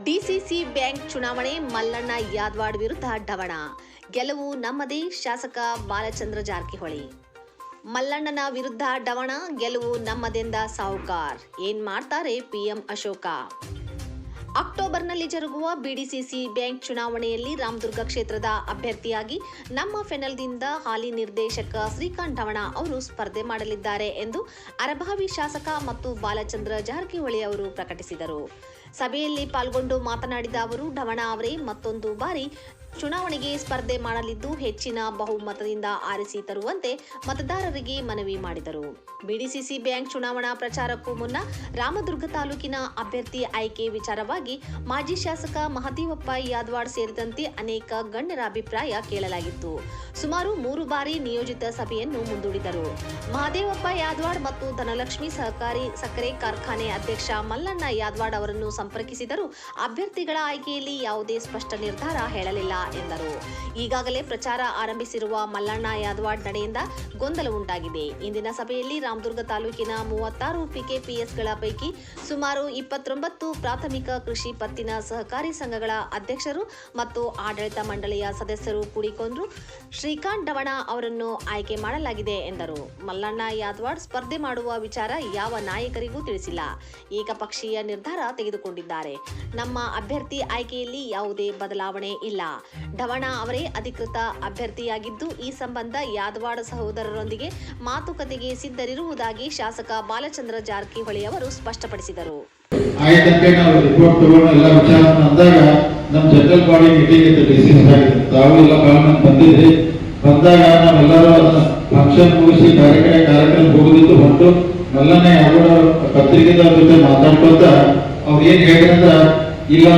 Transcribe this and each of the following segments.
DCC bank ಚುನಾವಣೆ ಮಲ್ಲಣ್ಣ ಯಾದವಾಡ್ ವಿರುದ್ಧ ಢವಣ. ಗೆಲುವು ನಮ್ಮದೇ ಶಾಸಕ ಬಾಲಚಂದ್ರ ಜಾರಕಿಹೊಳಿ. ಮಲ್ಲಣ್ಣನ ವಿರುದ್ಧ ಢವಣ, ಗೆಲುವು ನಮ್ಮದೆಂದ ಸಾಹುಕಾರ್. ಏನ್ ಮಾಡ್ತಾರೆ ಪಿಎಂ ಅಶೋಕ. ಅಕ್ಟೋಬರ್ನಲ್ಲಿ ಜರುಗುವ ಬಿಡಿಸಿಸಿ ಬ್ಯಾಂಕ್ ಚುನಾವಣೆಯಲ್ಲಿ ರಾಮದುರ್ಗ ಕ್ಷೇತ್ರದ ಅಭ್ಯರ್ಥಿಯಾಗಿ ನಮ್ಮ ಫೆನಲ್ದಿಂದ ಹಾಲಿ ನಿರ್ದೇಶಕ ಶ್ರೀಕಾಂತ್ ಢವಣ ಅವರು ಸ್ಪರ್ಧೆ ಮಾಡಲಿದ್ದಾರೆ ಎಂದು ಅರಭಾವಿ ಶಾಸಕ ಮತ್ತು ಬಾಲಚಂದ್ರ ಜಾರಕಿಹೊಳಿ ಅವರು ಪ್ರಕಟಿಸಿದರು. ಸಭೆಯಲ್ಲಿ ಪಾಲ್ಗೊಂಡು ಮಾತನಾಡಿದ ಅವರು, ಢವಣ ಅವರೇ ಮತ್ತೊಂದು ಬಾರಿ ಚುನಾವಣೆಗೆ ಸ್ಪರ್ಧೆ ಮಾಡಲಿದ್ದು ಹೆಚ್ಚಿನ ಬಹುಮತದಿಂದ ಆರಿಸಿ ತರುವಂತೆ ಮತದಾರರಿಗೆ ಮನವಿ ಮಾಡಿದರು. ಬಿಡಿಸಿಸಿ ಬ್ಯಾಂಕ್ ಚುನಾವಣಾ ಪ್ರಚಾರಕ್ಕೂ ಮುನ್ನ ರಾಮದುರ್ಗ ತಾಲೂಕಿನ ಅಭ್ಯರ್ಥಿ ಆಯ್ಕೆ ವಿಚಾರವಾಗಿ ಮಾಜಿ ಶಾಸಕ ಮಹದೇವಪ್ಪ ಯಾದವಾಡ್ ಸೇರಿದಂತೆ ಅನೇಕ ಗಣ್ಯರ ಅಭಿಪ್ರಾಯ ಕೇಳಲಾಗಿತ್ತು. ಸುಮಾರು 3 ಬಾರಿ ನಿಯೋಜಿತ ಸಭೆಯನ್ನು ಮುಂದೂಡಿದರು. ಮಹದೇವಪ್ಪ ಯಾದವಾಡ್ ಮತ್ತು ಧನಲಕ್ಷ್ಮಿ ಸಹಕಾರಿ ಸಕ್ಕರೆ ಕಾರ್ಖಾನೆ ಅಧ್ಯಕ್ಷ ಮಲ್ಲಣ್ಣ ಯಾದವಾಡ್ ಅವರನ್ನು ಸಂಪರ್ಕಿಸಿದರೂ ಅಭ್ಯರ್ಥಿಗಳ ಆಯ್ಕೆಯಲ್ಲಿ ಯಾವುದೇ ಸ್ಪಷ್ಟ ನಿರ್ಧಾರ ಹೇಳಲಿಲ್ಲ ಎಂದರು. ಈಗಾಗಲೇ ಪ್ರಚಾರ ಆರಂಭಿಸಿರುವ ಮಲ್ಲಣ್ಣ ಯಾದವಾಡ್ ನಡೆಯಿಂದ ಗೊಂದಲ ಉಂಟಾಗಿದೆ. ಇಂದಿನ ಸಭೆಯಲ್ಲಿ ರಾಮದುರ್ಗ ತಾಲೂಕಿನ 36 ಪಿಕೆಪಿಎಸ್ಗಳ ಪೈಕಿ ಸುಮಾರು 29 ಪ್ರಾಥಮಿಕ ಕೃಷಿ ಪತ್ತಿನ ಸಹಕಾರಿ ಸಂಘಗಳ ಅಧ್ಯಕ್ಷರು ಮತ್ತು ಆಡಳಿತ ಮಂಡಳಿಯ ಸದಸ್ಯರು ಕೂಡಿಕೊಂಡು ಶ್ರೀಕಾಂತ್ ಢವಣ ಅವರನ್ನು ಆಯ್ಕೆ ಮಾಡಲಾಗಿದೆ ಎಂದರು. ಮಲ್ಲಣ್ಣ ಯಾದವಾಡ್ ಸ್ಪರ್ಧೆ ಮಾಡುವ ವಿಚಾರ ಯಾವ ನಾಯಕರಿಗೂ ತಿಳಿಸಿಲ್ಲ. ಏಕಪಕ್ಷೀಯ ನಿರ್ಧಾರ ತೆಗೆದುಕೊಂಡಿದ್ದಾರೆ. ನಮ್ಮ ಅಭ್ಯರ್ಥಿ ಆಯ್ಕೆಯಲ್ಲಿ ಯಾವುದೇ ಬದಲಾವಣೆ ಇಲ್ಲ. ಢವಣ ಅವರೇ ಅಧಿಕೃತ ಅಭ್ಯರ್ಥಿಯಾಗಿದ್ದು ಈ ಸಂಬಂಧ ಯಾದವಾಡ್ ಸಹೋದರರೊಂದಿಗೆ ಮಾತುಕತೆಗೆ ಸಿದ್ಧರಿರುವುದಾಗಿ ಶಾಸಕ ಬಾಲಚಂದ್ರ ಜಾರಕಿಹೊಳಿ ಅವರು ಸ್ಪಷ್ಟಪಡಿಸಿದರು. ಆಯ್ತಂತೆ ನಾವು ರಿಪೋರ್ಟ್ ತಗೊಂಡು ಎಲ್ಲ ವಿಚಾರ ಅಂದಾಗ ನಮ್ಮ ಜನರಲ್ ಬಾಡಿ ಮೀಟಿಂಗ್ ಇತ್ತು, ಡಿಸಿಷನ್ ಆಗಿದೆ. ತಾವು ಎಲ್ಲ ಪಾರ್ಲಿಮೆಂಟ್ ಬಂದಿದ್ರಿ. ಬಂದಾಗ ನಾವೆಲ್ಲರೂ ಫಂಕ್ಷನ್ ಮುಗಿಸಿ ಬೇರೆ ಕಡೆ ಕಾರ್ಯಕ್ರಮ ಹೋಗುದಿತ್ತು. ಹೊಂಟು ಮಲ್ಲಣ್ಣ ಯಾದವಾಡ್ ಪತ್ರಿಕೆದವ್ರ ಜೊತೆ ಮಾತಾಡ್ಕೊಂತ ಅವ್ರು ಏನ್ ಹೇಳಿದ್ರಂದ್ರ, ಇಲ್ಲ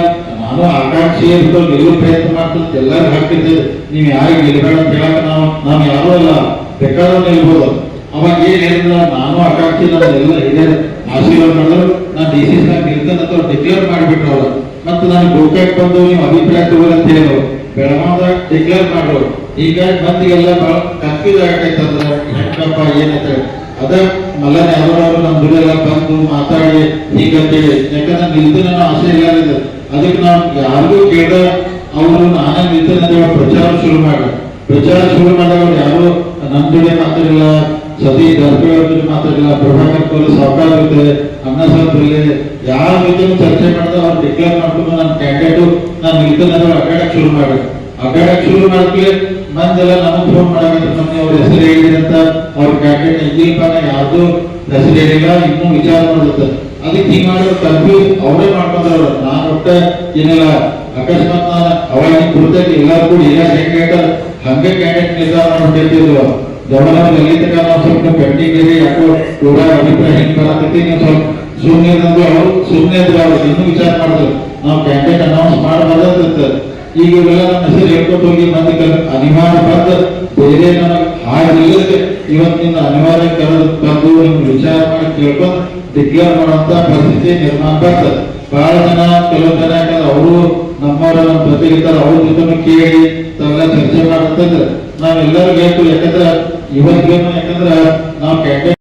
ನಾನು ಆಕಾಂಕ್ಷಿ ಇರ್ತು ಗೆಲ್ಲುವ ಪ್ರಯತ್ನ ಮಾಡ್ತಂತ ಎಲ್ಲರೂ ಹಾಕಿದ್ದೆ, ನೀವು ಯಾರಿಗೆ ಗೆಲ್ಲಬೇಡ ಅಂತ ಹೇಳಕ್ ನಾವು ಯಾರೂ ಅಲ್ಲ, ಬೇಕಾದ್ರೂ ನಿಲ್ಬೋದು. ಅವಾಗ ಏನ್ ಹೇಳಿದ್ರ, ನಾನು ಆಕಾಂಕ್ಷಿ ಎಲ್ಲ ಹಿರಿಯ ಆಶೀರ್ವಾದ ಮಾಡಿದ್ರು, ನಾನು ಡಿಸಿಸಿ ನಿಲ್ತೇನೆ ಅಂತ ಡಿಕ್ಲೇರ್ ಮಾಡಿಬಿಟ್ರು ಅವ್ರು. ಮತ್ತೆ ನಾನು ಗೋಕಾಕ್ ಬಂದು ನೀವು ಅಭಿಪ್ರಾಯ ತಗೋರಿ ಅಂತ ಹೇಳಿದ್ರು, ಬೆಳಗಾವದಾಗ ಡಿಕ್ಲೇರ್ ಮಾಡ್ರು. ಹೀಗಾಗಿ ಮಂದಿಗೆಲ್ಲ ಬಹಳ ಕನ್ಫ್ಯೂಸ್ ಆಗೈತಂದ್ರ ಹೆಂಗಪ್ಪ ಏನಂತ. ಅದ ಮಲ್ಲಣ್ಣ ಯಾದವಾಡ್ ನಮ್ಮ ದುಡ್ಡೆಲ್ಲ ಬಂದು ಮಾತಾಡಿ ಹೀಗಂತೇಳಿ, ಯಾಕಂದ್ರೆ ನಿಲ್ತೇನೆ ಅನ್ನೋ ಆಸೆ ಇಲ್ಲ. ಅದಕ್ಕೆ ನಾವು ಯಾರಿಗೂ ಕೇಳ ಅವರು ನಾನೇ ನಿಲ್ತೇನೆ ಅಂತ ಪ್ರಚಾರ ಶುರು ಮಾಡಿದಾಗ ಯಾರು ನಮ್ಮ ಜೊತೆ ಮಾತಾಡಿಲ್ಲ, ಸತಿ ಜಾರಕಿಹೊಳಿ ಅವ್ರ ಜೊತೆ ಮಾತಾಡಿಲ್ಲ, ಪ್ರಭಾಕರ್ ಕೋಲ್ ಸಾವುಕಾರ ಜೊತೆ, ಅಣ್ಣ ಸಾಹೇಬ್ರಲ್ಲಿ ಯಾರ ಜೊತೆ ಚರ್ಚೆ ಮಾಡಿದ ಅವ್ರು ಡಿಕ್ಲೇರ್ ಮಾಡ್ಕೊಂಡು ನನ್ನ ಕ್ಯಾಂಡಿಡೇಟು ನಾನು ನಿಲ್ತೇನೆ ಅಂತ ಅಡ್ಡಾಡಕ್ ಶುರು ಮಾಡ್ತೀವಿ. ಮಂದೆಲ್ಲ ನಮಗೆ ಫೋನ್ ಮಾಡಾಕಂದ್ರೆ ನಮ್ಗೆ ಅವ್ರ ಹೆಸರು ಹೇಳಿದ್ರಿ ಅಂತ, ಅವ್ರ ಕ್ಯಾಂಡಿಡೇಟ್ ಇಲ್ಲಿಪಾನ ಯಾರ್ದು ಹೆಸರು ಹೇಳಿಲ್ಲ, ಇನ್ನೂ ವಿಚಾರ ಮಾಡುತ್ತೆ. ಅದಕ್ಕೆ ಹಿಂಗ್ ಮಾಡೋದು ಕನ್ಫ್ಯೂಸ್ ಅವರೇ ಮಾಡ್ಕೊಂಡ್ರವ್ರು. ನಾನು ಒಟ್ಟ ಏನಿಲ್ಲ, ಅಕಸ್ಮಾತ್ ನಾನು ಅವಾಗ ಗುರುತಾಗಿ ಎಲ್ಲರೂ ಕೂಡ ಇಲ್ಲ ಹೆಂಗ್ ಹೇಳ್ತಾರೆ ಹಂಗೆ ಕ್ಯಾಂಡಿಡೇಟ್ ನಿರ್ಧಾರ ಮಾಡ್ಬಿಟ್ಟಿರ್ತಿದ್ವು. ಗಮನ ಎಲ್ಲಿ ತನಕ ನಾವು ಸ್ವಲ್ಪ ಪೆಂಡಿಂಗ್ ಇದೆ, ಯಾಕೋ ಕೂಡ ಅಭಿಪ್ರಾಯ ಹೆಂಗ್ ಬರತೈತಿ, ನೀವು ಸ್ವಲ್ಪ ಸುಮ್ಮನೆ ಅವ್ರು ಸುಮ್ಮನೆ ಇದ್ರೆ ಅವ್ರು ಇನ್ನೂ ವಿಚಾರ ಮಾಡಿದ್ರು ನಾವು ಕ್ಯಾಂಡಿಡೇಟ್ ಅನೌನ್ಸ್ ಮಾಡಬಾರ್ದಂತ. ಈಗ ಇವೆಲ್ಲ ನಮ್ಮ ಹೆಸರು ಹೇಳ್ಕೊಟ್ಟು ಹೋಗಿ ಮಂದಿ ಅನಿವಾರ್ಯ ಬಂದು ಬೇರೆ ನಮಗೆ ಹಾಗೆ ಇವತ್ತಿನ ಅನಿವಾರ್ಯ ಕರೆದು ಬಂದು ನಿಮ್ಗೆ ವಿಚಾರ ಮಾಡಿ ಕೇಳ್ಕೊಂಡು ಡಿಕ್ಲೇರ್ ಮಾಡುವಂತ ಪರಿಸ್ಥಿತಿ ನಿರ್ಮಾಣ ಬರ್ತದೆ. ಬಹಳ ಜನ ಕೆಲವು ಜನ ಯಾಕಂದ್ರೆ ಅವರು ನಮ್ಮವರ ನಮ್ಮ ಜೊತೆಗಿರ್ತಾರೆ, ಅವ್ರ ಜೊತೆ ಕೇಳಿ ತಾವೆಲ್ಲ ಚರ್ಚೆ ಮಾಡಂತಂದ್ರೆ ನಾವೆಲ್ಲರೂ ಬೇಕು. ಯಾಕಂದ್ರೆ ಇವತ್ತಿಗೇನು, ಯಾಕಂದ್ರೆ ನಾವು ಕ್ಯಾಂಡಿಡೇಟ್